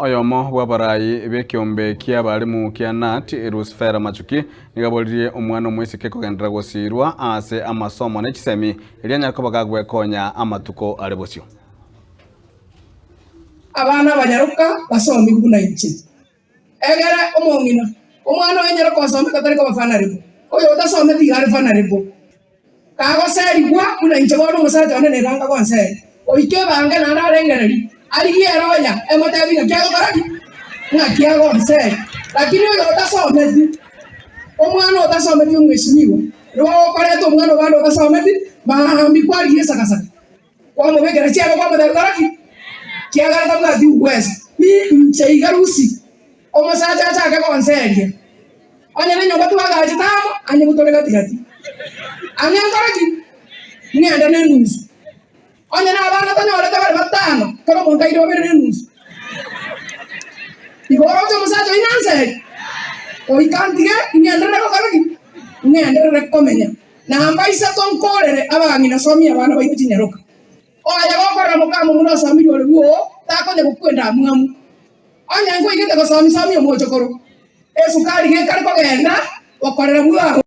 Oyomo bwabarai bekiombe kia balimu kia NAT Rusfera Machuki nigabolire omwana omwisike kugendera gosirwa ase amasomo n'ekisemi elianya ko bagagwekonya amatuko alebosyo. Abana banyaruka basomi kuna inchi egere omongina omwana wenyera ko somi katari ko bafana ribo oyo utasome tigari fana ribo kago seri kwa kuna inchi bono musaje one ranga kwa seri oike bange na narengereri aliye roya emotabi ngakiago karaki ngakiago seri lakini oyo utasome omwana utasome ti umweshimiwa ro pareto omwana bando utasome ti mahambi kwa yesa kasaka kwa mubegera cyabo kwa mudari karaki kiagara tabwa di west mi cheigarusi omusacha chake konseria onyene nyomba tuwagaje tamo anye kutoreka tigati anye nkoraki ngenda nenusu onyene abana tanyore tabari batano kama montairo bere nenusu igoro to musacha inanse oikantige ngenda ko karaki ngenda rekomenya na ambaisa tonkorere abangina somi abana bayitinyaroka oya gokora mukamu muno somi ole wo takonye kukwenda mwamu anya ngo igete ko somi omochokoro esukari ge kari kogenda okorera bwa